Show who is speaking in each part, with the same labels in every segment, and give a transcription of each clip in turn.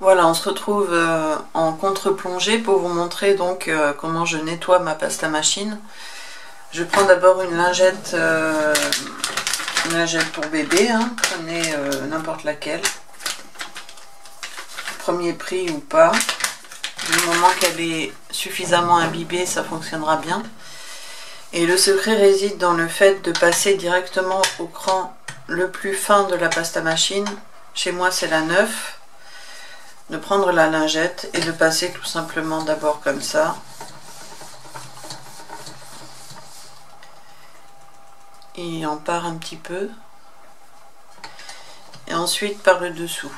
Speaker 1: Voilà, on se retrouve en contre-plongée pour vous montrer donc comment je nettoie ma pasta machine. Je prends d'abord une lingette pour bébé, hein. Prenez n'importe laquelle, premier prix ou pas. Du moment qu'elle est suffisamment imbibée, ça fonctionnera bien. Et le secret réside dans le fait de passer directement au cran le plus fin de la pasta machine. Chez moi c'est la 9. De prendre la lingette et de passer tout simplement d'abord comme ça. Il en part un petit peu. Et ensuite par le dessous.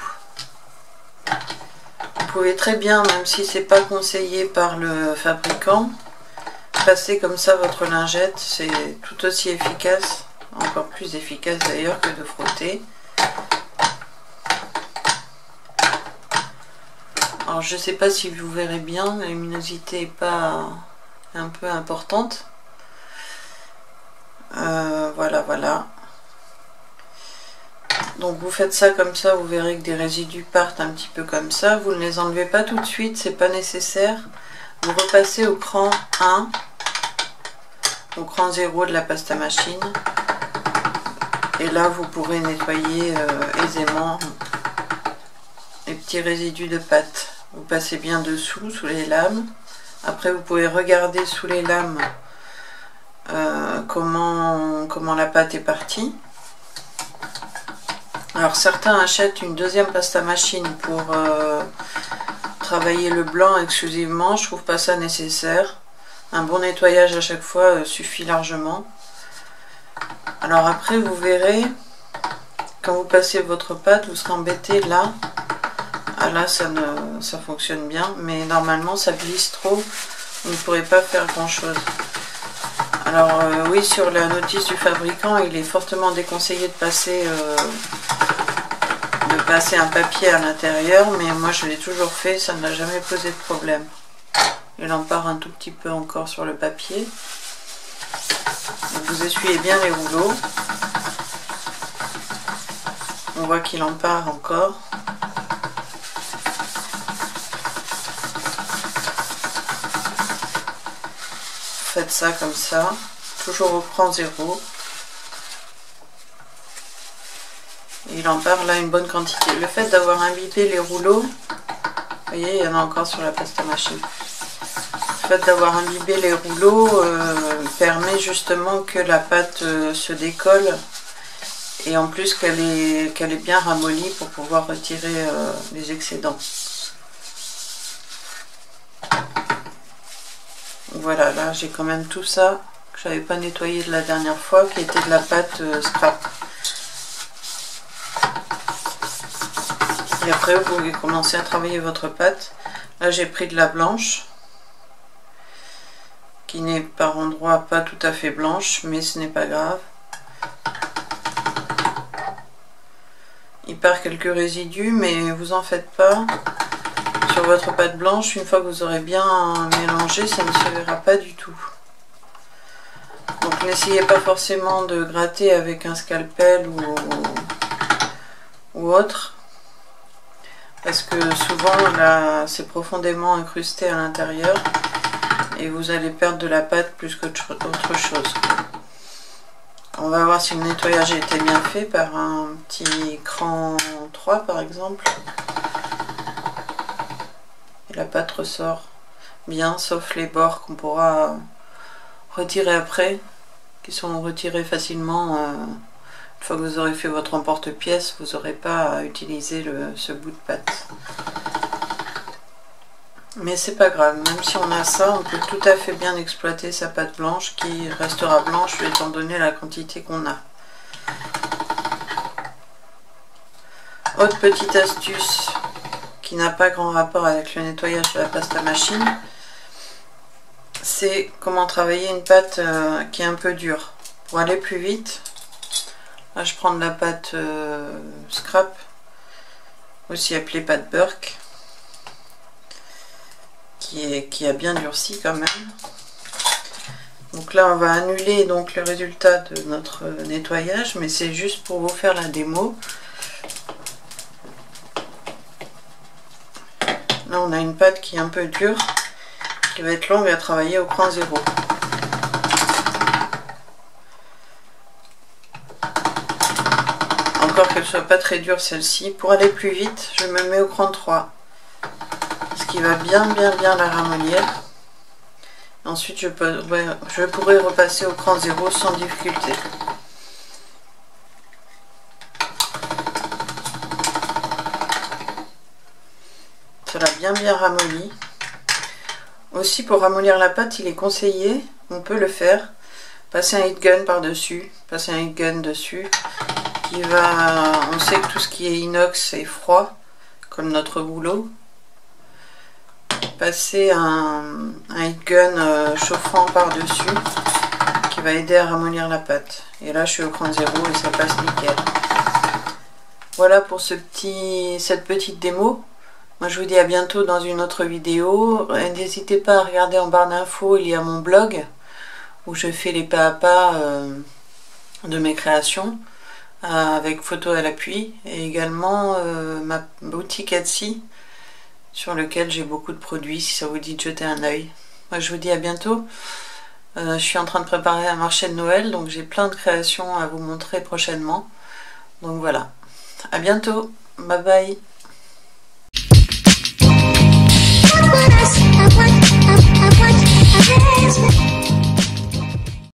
Speaker 1: Vous pouvez très bien, même si c'est pas conseillé par le fabricant, passer comme ça votre lingette. C'est tout aussi efficace, encore plus efficace d'ailleurs que de frotter. Alors je ne sais pas si vous verrez bien, la luminosité n'est pas un peu importante. Voilà. Donc vous faites ça comme ça, vous verrez que des résidus partent un petit peu comme ça. Vous ne les enlevez pas tout de suite, c'est pas nécessaire. Vous repassez au cran 1, au cran 0 de la pasta machine. Et là vous pourrez nettoyer aisément les petits résidus de pâte. Vous passez bien dessous, sous les lames. Après vous pouvez regarder sous les lames comment la pâte est partie. Alors certains achètent une deuxième pasta machine pour travailler le blanc exclusivement. Je trouve pas ça nécessaire. Un bon nettoyage à chaque fois suffit largement. Alors après vous verrez, quand vous passez votre pâte, vous serez embêté là. Ah là ça fonctionne bien, mais normalement ça glisse trop, vous ne pourrez pas faire grand chose. Alors oui, sur la notice du fabricant, il est fortement déconseillé de passer un papier à l'intérieur, mais moi je l'ai toujours fait, ça ne m'a jamais posé de problème. Il en part un tout petit peu encore sur le papier. Donc vous essuyez bien les rouleaux. On voit qu'il en part encore. Faites ça comme ça, toujours au cran 0. Et il en part là une bonne quantité. Le fait d'avoir imbibé les rouleaux, vous voyez, il y en a encore sur la pasta machine. Le fait d'avoir imbibé les rouleaux permet justement que la pâte se décolle et en plus qu'elle est bien ramollie pour pouvoir retirer les excédents. Voilà, là j'ai quand même tout ça que j'avais pas nettoyé de la dernière fois, qui était de la pâte scrap. Et après vous pouvez commencer à travailler votre pâte. Là j'ai pris de la blanche, qui n'est par endroits pas tout à fait blanche, mais ce n'est pas grave. Il part quelques résidus, mais vous en faites pas. Sur votre pâte blanche, une fois que vous aurez bien mélangé, ça ne se verra pas du tout. Donc n'essayez pas forcément de gratter avec un scalpel ou autre, parce que souvent là c'est profondément incrusté à l'intérieur et vous allez perdre de la pâte plus qu'autre chose. On va voir si le nettoyage a été bien fait par un petit cran 3 par exemple. La pâte ressort bien, sauf les bords qu'on pourra retirer après, qui sont retirés facilement. Une fois que vous aurez fait votre emporte-pièce, vous n'aurez pas à utiliser ce bout de pâte. Mais c'est pas grave, même si on a ça, on peut tout à fait bien exploiter sa pâte blanche qui restera blanche étant donné la quantité qu'on a. Autre petite astuce qui n'a pas grand rapport avec le nettoyage de la pasta machine, c'est comment travailler une pâte qui est un peu dure. Pour aller plus vite, là je prends de la pâte scrap, aussi appelée pâte Burke, qui a bien durci quand même. Donc là on va annuler donc le résultat de notre nettoyage, mais c'est juste pour vous faire la démo. Là on a une pâte qui est un peu dure, qui va être longue à travailler au cran 0. Encore qu'elle soit pas très dure celle-ci. Pour aller plus vite, je me mets au cran 3. Ce qui va bien la ramollir. Ensuite je pourrais repasser au cran 0 sans difficulté. Ça l'a bien ramolli. Aussi pour ramollir la pâte, il est conseillé, on peut le faire, passer un heat gun par-dessus, passer un heat gun dessus. On sait que tout ce qui est inox est froid, comme notre rouleau. Passer un heat gun chauffant par-dessus, qui va aider à ramollir la pâte. Et là je suis au cran 0 et ça passe nickel. Voilà pour cette petite démo. Moi je vous dis à bientôt dans une autre vidéo. N'hésitez pas à regarder en barre d'infos, il y a mon blog où je fais les pas à pas de mes créations avec photos à l'appui, et également ma boutique Etsy sur lequel j'ai beaucoup de produits si ça vous dit de jeter un œil. Moi je vous dis à bientôt. Je suis en train de préparer un marché de Noël, donc j'ai plein de créations à vous montrer prochainement. Donc voilà, à bientôt, bye bye. I want